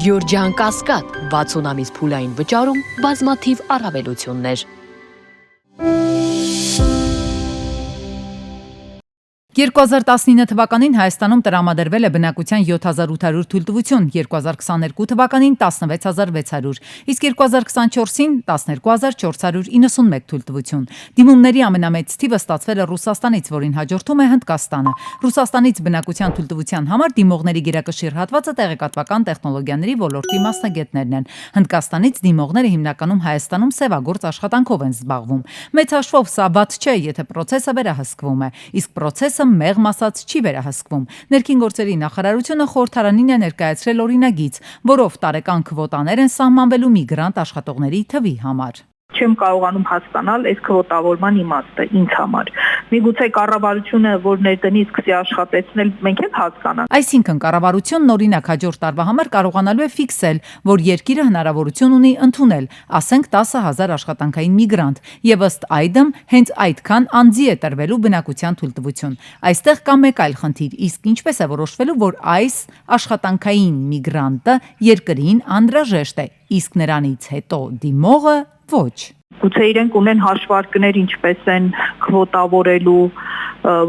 Գյորջյան Կասկադ 60 ամիս փուլային վճարում բազմաթիվ առավելություններ։ 2019 թվականին Հայաստանում տրամադրվել է բնակության 7800 թույլտվություն, 2022 թվականին 16600, իսկ 2024-ին 12491 թույլտվություն։ Դիմումների ամենամեծ թիվը ստացվել է Ռուսաստանից, որին հաջորդում է Հնդկաստանը։ Ռուսաստանից բնակության թույլտվության համար դիմողների գերակշիռ հատվածը տեղեկատվական տեխնոլոգիաների ոլորտի մասնագետներն են։ Հնդկաստանից դիմողները հիմնականում Հայաստանում սևագործ աշխատանքով են զբաղվում։ Մեծ հաշվով սա բաց չէ, եթե պրոցեսը վերահսկվում է, իսկ պրոցեսը մեղմ ասած չի վերահսկվում։ Ներքին գործերի նախարարությունը խորհրդարանին է ներկայացրել օրինագիծ, որով տարեկան քվոտաներ են սահմանվելու միգրանտ աշխատողների թվի համար։ Չեմ կարողանում հասկանալ այս քվոտավորման իմաստը ինձ համար։ Միգուցե կառավարությունը, որ ներդնի սկսի աշխատեցնել, մենք էլ հասկանանք։ Այսինքն կառավարությունն օրինակ հաջորդ տարվա համար կարողանալու է ֆիքսել, որ երկիրը հնարավորություն ունի ընդունել, ասենք 10,000 աշխատանքային միգրանտ, եւ ըստ այդմ հենց այդքան անձի է տրվելու բնակության թույլտվություն։ Այստեղ կա մեկ այլ խնդիր, իսկ ինչպես է որոշվելու, որ այս աշխատանքային միգրանտը երկրին անհրաժեշտ է, իսկ նրանից հետո դիմողը ոչ։ Գուցե իրենք ունեն հաշվարկներ ինչպես են քվոտավորելու,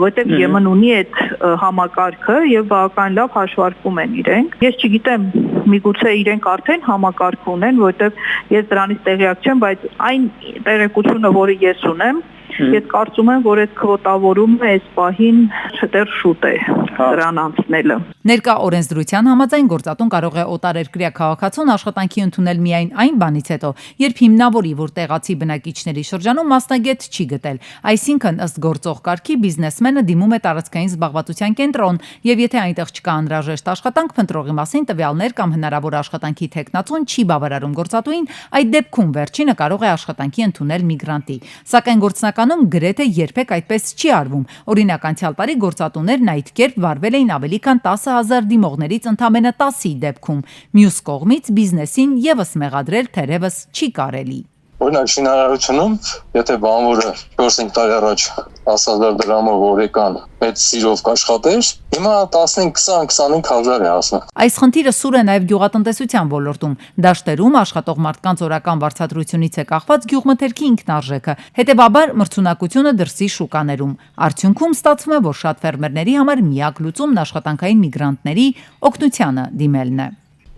որտեղ ԵՄ-ն ունի այդ համակարգը եւ բավական լավ հաշվարկում են իրենք։ Ես չգիտեմ, միգուցե իրենք արդեն համակարգ ունեն, որտեղ ես դրանից տեղյակ չեմ, բայց այն տեղեկությունը, որը ես ունեմ, ես կարծում եմ, որ այդ քվոտավորումը այս պահին դեռ շուտ է դրան անցնելը։ Ներկա օրենսդրության համաձայն գործատուն կարող է օտարերկրյա քաղաքացուն աշխատանքի ընդունել միայն այն բանից հետո, երբ հիմնավորի, որ տեղացի բնակիչների շրջանում մասնագետ չի գտել։ Այսինքն, ըստ գործող կարգի բիզնեսմենը դիմում է տարածքային զբաղվածության կենտրոն, եւ եթե այնտեղ չկա անհրաժեշտ աշխատանք, փնտրողի մասին տվյալներ կամ հնարավոր աշխատանքի թեկնածուն չի բավարարում գործատուին, այդ դեպքում վերջինը կարող է աշխատանքի ընդունել միգրանտի։ Սակայն գործնականում գրեթե երբեք այդպես չի արվում։ Օրինակ, անցյալ տարի գործատուներն այդ կերպ վարվել էին ավելի քան 10,000 դիմողներից ընդամենը 10-ի դեպքում։ Մյուս կողմից բիզնեսին եւս մեղադրել թերևս չի կարելի։ Օրինակ շինարարությունում, եթե բանվորը 4-5 տարի առաջ 10,000 դրամով օրեկան այդ սիրով կաշխատեր, հիմա 15-20-25,000 է հասնում։ Այս խնդիրը սուր է նաև գյուղատնտեսության ոլորտում։ Դաշտերում աշխատող մարդկանց օրական վարձատրությունից է կախված գյուղմթերքի ինքնարժեքը, հետևաբար մրցունակությունը դրսի շուկաներում։ Արդյունքում ստացվում է, որ շատ ֆերմերների համար միակ լուծումն աշխատանքային միգրանտների օգնությանը դիմելն է։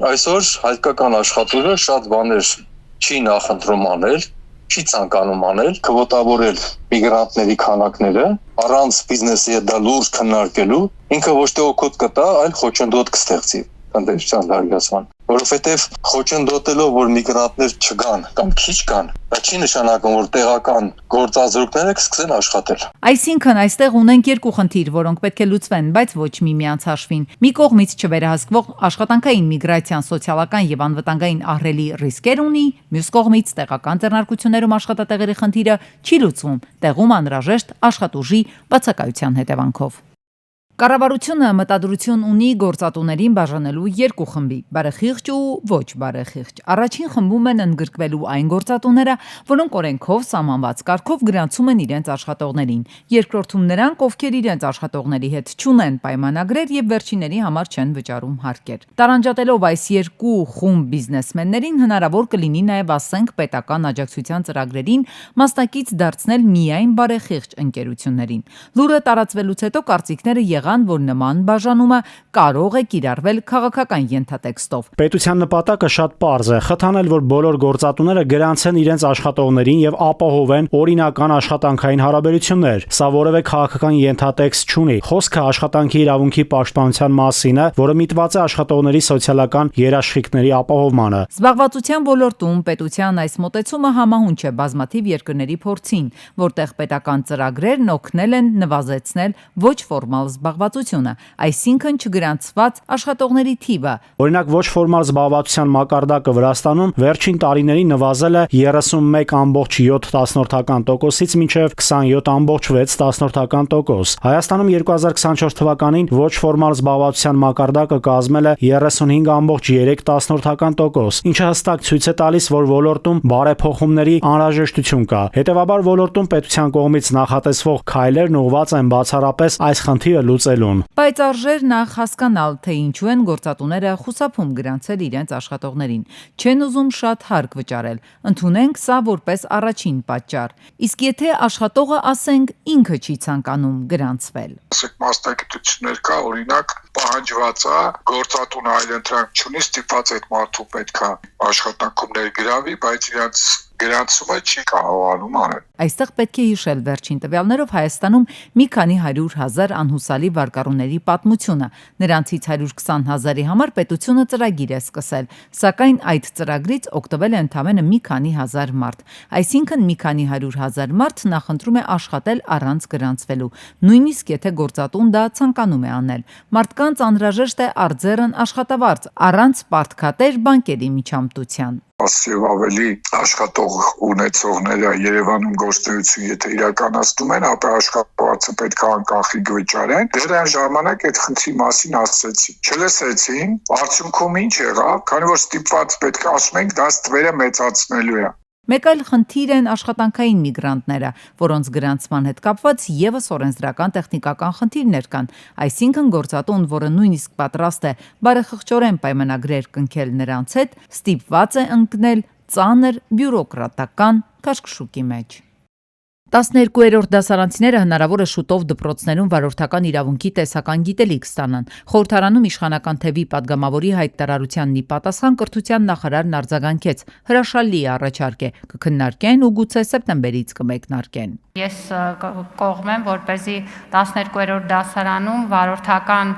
Այսօր հայկական աշխատողը շատ բաներ չի նախընտրում անել, չի ցանկանում անել, քվոտավորել միգրանտների քանակները, առանց բիզնեսի հետ դա լուրջ քննարկելու, ինքը ոչ թե օգուտ կտա, այլ խոչընդոտ կստեղծի տնտեսության զարգացման, որովհետև խոչընդոտելով, որ միգրանտներ չգան կամ քիչ կան, դա չի նշանակում, որ տեղական գործազուրկները կսկսեն աշխատել։ Այսինքն այստեղ ունենք երկու խնդիր, որոնք պետք է լուծվեն, բայց ոչ միմյանց հաշվին։ Մի կողմից չվերահսկվող աշխատանքային միգրացիան սոցիալական եւ անվտանգային ահռելի ռիսկեր ունի, մյուս կողմից տեղական ձեռնարկություններում աշխատատեղերի խնդիրը չի լուծվում, տեղում անհրաժեշտ աշխատուժի բացակայության հետևանքով։ Կառավարությունը մտադրություն ունի գործատուներին բաժանելու երկու խմբի՝ բարեխիղճ ու ոչ բարեխիղճ։ Առաջին խմբում են ընդգրկվելու այն գործատուները, որոնք օրենքով սահմանված կարգով գրանցում են իրենց աշխատողներին։ Երկրորդում նրանք, ովքեր իրենց աշխատողների հետ չունեն պայմանագրեր եւ վերջինների համար չեն վճարում հարկեր։ Տարանջատելով այս երկու խումբ բիզնեսմեններին հնարավոր կլինի նաեւ, ասենք, պետական աջակցության ծրագրերին մասնակից դարձնել միայն բարեխիղճ ընկերություններին։ Լուրը տարածվելուց հետո կարծիքները եղան, որ նման բաժանումը կարող է կիրառվել քաղաքական ենթատեքստով։ Պետության նպատակը շատ պարզ է՝ խթանել, որ բոլոր գործատուները գրանցեն իրենց աշխատողներին եւ ապահովեն օրինական աշխատանքային հարաբերություններ։ Սա որևէ քաղաքական ենթատեքստ չունի։ Խոսքը աշխատանքի իրավունքի պաշտպանության մասին է, որը միտված է աշխատողների սոցիալական երաշխիքների ապահովմանը։ Զբաղվածության ոլորտում պետության այս մոտեցումը համահունչ է բազմաթիվ երկրների փորձին, որտեղ պետական ծրագրերն օգնել են նվազեցնել ոչ ֆորմալ զբաղվածությունը, այսինքն չգրանցված աշխատողների թիվը։ Օրինակ, ոչ ֆորմալ զբաղվածության մակարդակը Վրաստանում վերջին տարիներին նվազել է 31,7%-ից մինչև 27,6%։ Հայաստանում 2024 թվականին ոչ ֆորմալ զբաղվածության մակարդակը կազմել է 35,3%, ինչը հստակ ցույց է տալիս, որ ոլորտում բարեփոխումների անհրաժեշտություն կա։ Հետևաբար ոլորտում պետության կողմից նախատեսվող քայլերն ուղղված են բացառապես այս խնդիրը լուծելու լուծելուն։ Բայց արժեր նախ հասկանալ, թե ինչու են գործատուները խուսափում գրանցել իրենց աշխատողներին։ Չեն ուզում շատ հարկ վճարել։ Ընդունենք սա որպես առաջին պատճառ։ Իսկ եթե աշխատողը, ասենք, ինքը չի ցանկանում գրանցվել։ Ասեք մասնագիտություններ կա, օրինակ պահանջված է գործատուն այլընտրանք չունի, ստիպված այդ մարդու պետքա աշխատանքում ներգրավի, բայց իրենց գրանցումը չի կարողանում անել։ Այստեղ պետք է հիշել վերջին տվյալներով Հայաստանում մի քանի 100,000 անհուսալի վարկառուների պատմությունը։ Նրանցից 120,000-ի համար պետությունը ծրագիր է սկսել, սակայն այդ ծրագրից օգտվել է ընդամենը մի քանի հազար մարդ։ Այսինքն մի քանի 100,000 մարդ նախընտրում է աշխատել առանց գրանցվելու, նույնիսկ եթե գործատուն դա ցանկանում է անել։ Մարդկանց անհրաժեշտ է արձերն աշխատավարձ, առանց պարտքատեր բանկերի միջամտության։ Եվ ավելի աշխատող ունեցողները Երևանում գործունեություն եթե իրականացնում են, ապա աշխատվածը պետք է անկախիկ վճարեն։ Դեռ այն ժամանակ այդ խնդրի մասին ասացին։ Չլսեցին, արդյունքում ինչ եղավ, քանի որ ստիպված պետք է ասում ենք, դա ստվերը մեծացնելու է։ Մեկ այլ խնդիր են աշխատանքային միգրանտները, որոնց գրանցման հետ կապված եւս օրենսդրական տեխնիկական խնդիրներ կան, այսինքն գործատուն, որը նույնիսկ պատրաստ է բարեխղճորեն պայմանագրեր կնքել նրանց հետ, ստիպված է ընկնել ծանր բյուրոկրատական քաշքշուկի մեջ։ 12-րդ դասարանցիները հնարավոր է շուտով դպրոցներում վարորդական իրավունքի տեսական գիտելիք ստանան։ Խորհրդարանում իշխանական թևի падգամավորի հայտարարությանն ի պատասխան կրթության նախարարն արձագանքեց. հրաշալի առաջարկ է, կքննարկեն ու գուցե սեպտեմբերից կմեկնարկեն։ Ես կողմ եմ, որպեսզի 12-րդ դասարանում վարորդական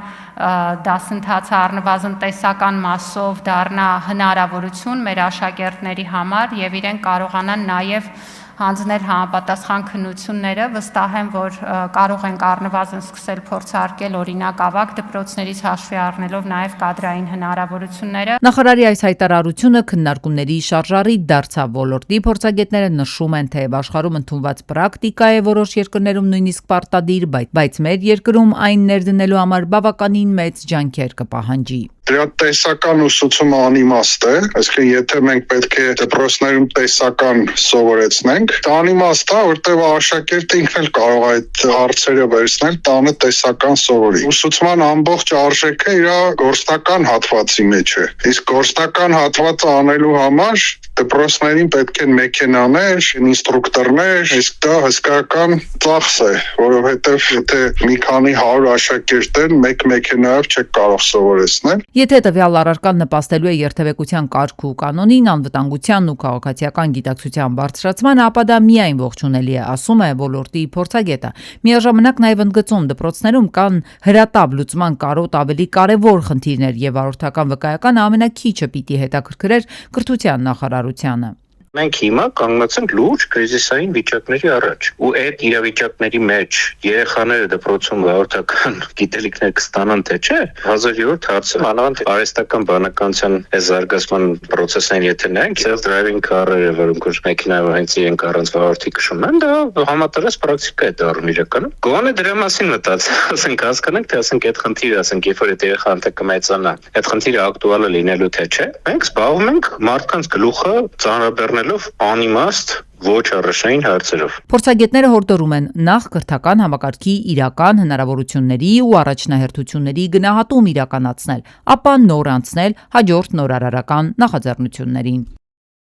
դասընթացը առնվազն տեսական մասով դառնա հնարավորություն մեր աշակերտների համար եւ իրեն կարողանան նաեւ հանձնել համապատասխան քննությունները, վստահ եմ, որ կարող ենք առնվազն սկսել փորձարկել օրինակ ավագ դպրոցներից հաշվի առնելով նաև կադրային հնարավորությունները։ Նախարարի այս հայտարարությունը քննարկումների շարժառիթ դարձավ։ Ոլորտի փորձագետները նշում են, թե աշխարհում ընդունված պրակտիկա է որոշ երկրներում նույնիսկ պարտադիր, բայց մեր երկրում այն ներդնելու համար բավականին մեծ ջանքեր կպահանջի։ Դրա տեսական ուսուցումը անիմաստ է, այսինքն եթե մենք պետք է դպրոցներում տեսական սովորեցնենք, դա անիմաստ է, որտեղ աշակերտը ինքն էլ կարող է այդ հարցերը վերցնել, տանը տեսական սովորի։ Ուսուցման ամբողջ արժեքը իր գործնական հատվածի մեջ է։ Իսկ գործնական հատվածը անելու համար դպրոցներին պետք են մեքենաներ, ինստրուկտորներ, իսկ դա հսկայական ծախս է, որովհետև եթե մի քանի 100 աշակերտ են, մեկ մեքենայով չեք կարող սովորեցնել։ Եթե տվյալ առարկան նպաստելու է երթևեկության կարգ ու կանոնին, անվտանգությանն ու քաղաքացիական գիտակցության բարձրացմանը, ապա դա միայն ողջունելի է, ասում է ոլորտի փորձագետը։ Միաժամանակ նաև ընդգծում դպրոցներում կան հրատապ լուծման կարոտ ավելի կարևոր խնդիրներ եւ վարորդական վկայականը ամենակիչը պիտի հետաքրքրեր կրթության նախարարությանը։ Մենք հիմա կանգնեցինք լուրջ կրիզիսային վիճակների առաջ ու այդ իրավիճակների մեջ երեխաները դպրոցում վարորդական գիտելիքներ կստանան թե չէ 1000-րդ հարցը մանավանդ արհեստական բանականության այս զարգացման process-ին եթե նայենք self-driving car-երը որոնք մեքենայով հենց իրենք առանց վարորդի քշում են դա համատարած պրակտիկա է դառնում իրականում գոնե դրա մասին մտածենք ասենք հասկանանք թե ասենք այդ խնդիրը ասենք երբ որ այդ երեխան թե կմեծանա այդ խնդիրը ակտուալ է լինելու թե չէ մենք զբաղվում ենք մարդկանց գլուխը ծանրաբեռնել անիմաստ ոչ առաշային հարցերով։ Փորձագետները հորդորում են նախ կրթական համակարգի իրական հնարավորությունների ու առաջնահերթությունների գնահատում իրականացնել, ապա նոր անցնել հաջորդ նորարարական նախաձեռնություններին։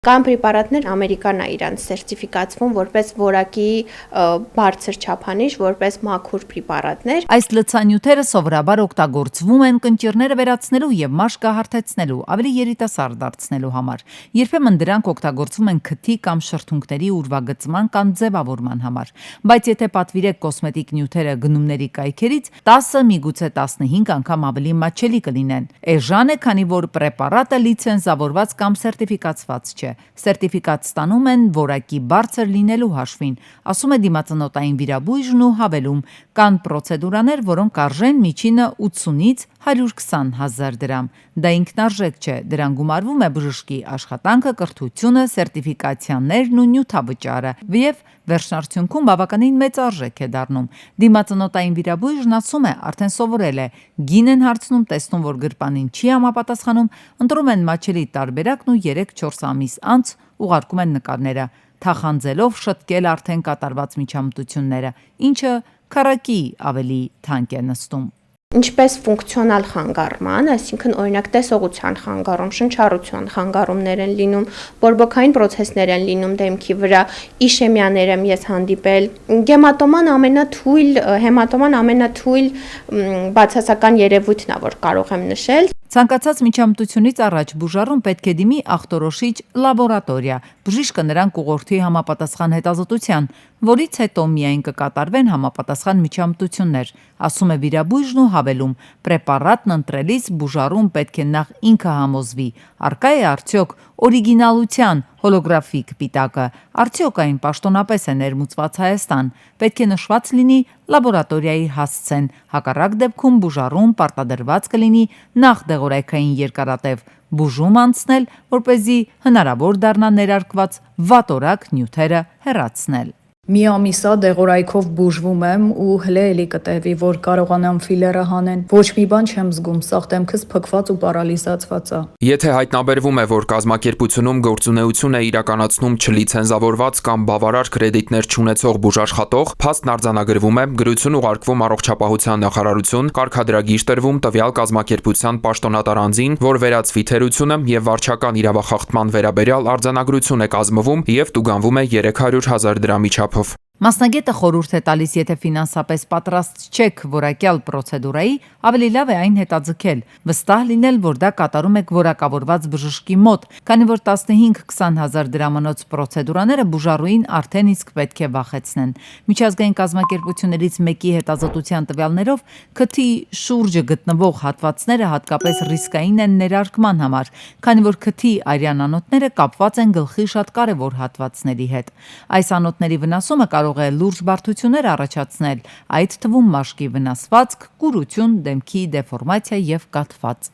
Կան պրեպարատներ ամերիկան է իրանց սերտիֆիկացվում որպես որակի բարձր չափանիշ, որպես մաքուր պրեպարատներ։ Այս լցանյութերը սովորաբար օգտագործվում են կնճիռները վերացնելու եւ մաշկը հարթեցնելու, ավելի երիտասարդ դարձնելու համար։ Երբեմն դրանք օգտագործվում են քթի կամ շրթունքների ուրվագծման կամ ձևավորման համար։ Բայց եթե պատվիրեք կոսմետիկ նյութերը գնումների կայքերից, 10-ը միգուցե 15 անգամ ավելի մատչելի կլինեն։ Էժան է, քանի որ պրեպարատը լիցենզավորված կամ սերտիֆիկացված չէ։ Սերտիֆիկատ ստանում են որակի բարձր լինելու հաշվին, ասում է դիմացնոտային վիրաբույժն ու հավելում, կան պրոցեդուրաներ, որոնք արժեն միջինը 80-ից 120,000 դրամ։ Դա ինքնարժեք չէ, դրան գումարվում է բժշկի աշխատանքը, կրթությունը, սերտիֆիկացիաներն ու նյութավճարը, եւ վերջնարդյունքում բավականին մեծ արժեք է դառնում։ Դիմացնոտային վիրաբույժն ասում է, արդեն սովորել է, գին են հարցնում, տեսնում, որ գրպանին չի համապատասխանում, ընտրում են մատչելի տարբերակն ու 3-4 ամիս անց ուղարկում են նկարները, թախանձելով շտկել արդեն կատարված միջամտությունները, ինչը քառակի ավելի թանկ է նստում։ Ինչպես ֆունկցիոնալ խանգարման, այսինքն օրինակ տեսողության խանգարում, շնչառության խանգարումներ են լինում, բորբոքային պրոցեսներ են լինում դեմքի վրա, իշեմիաներ եմ ես հանդիպել։ Հեմատոման ամենաթույլ բացասական երևույթն է, որ կարող եմ նշել։ Ցանկացած միջամտությունից առաջ բուժառուն պետք է դիմի ախտորոշիչ լաբորատորիա։ Բժիշկը նրան կուղղորդի համապատասխան հետազոտության, որից հետո միայն կկատարվեն համապատասխան միջամտություններ, ասում է վիրաբույժն ու հավելում. պրեպարատն ընտրելիս բուժառուն պետք է նախ ինքը համոզվի, առկա է արդյոք օրիգինալության հոլոգրաֆիկ պիտակը, արդյոք այն պաշտոնապես է ներմուծված Հայաստան, պետք է նշված լինի լաբորատորիայի հասցեն, հակառակ դեպքում բուժառուն պարտադրված կլինի նախ դեղորայքային երկարատև բուժում անցնել, որպեսզի հնարավոր դառնա ներարկված վատորակ նյութերը հեռացնել։ Մի ամիսա դեղորայքով բուժվում եմ ու հլե էլի կտևի, որ կարողանամ ֆիլերը հանեն։ Ոչ մի բան չեմ զգում, սաղ դեմքս փքված ու պարալիզացված է։ Եթե հայտնաբերվում է, որ կազմակերպությունում գործունեություն է իրականացնում չլիցենզավորված կամ բավարար կրեդիտներ չունեցող բուժաշխատող, փաստն արձանագրվում է, գրություն ուղարկվում Առողջապահության նախարարություն, կարգադրագիր տրվում տվյալ կազմակերպության պաշտոնատար անձին, որ վերացվի թերությունը եւ վարչական իրավախախտման վերաբերյալ արձանագրություն է կազմվում եւ տուգանվում է 300,000 դրամի չափ։ Մասնագետը խորհուրդ է տալիս, եթե ֆինանսապես պատրաստ չեք որակյալ պրոցեդուրայի, ավելի լավ է այն հետաձգել, վստահ լինել, որ դա կատարում եք որակավորված բժշկի մոտ, քանի որ 15-20,000 դրամանոց պրոցեդուրաները բուժառուին արդեն իսկ պետք է վախեցնեն։ Միջազգային կազմակերպություններից մեկի հետազոտության տվյալներով քթի շուրջը գտնվող հատվածները հատկապես ռիսկային են ներարկման համար, քանի որ քթի արյան անոթները կապված են գլխի շատ կարևոր հատվածների հետ։ Այս անոթների վնասումը կարող է լուրջ բարդություններ առաջացնել, այդ թվում մաշկի վնասվածք, կուրություն, դեմքի դեֆորմացիա եւ կաթված։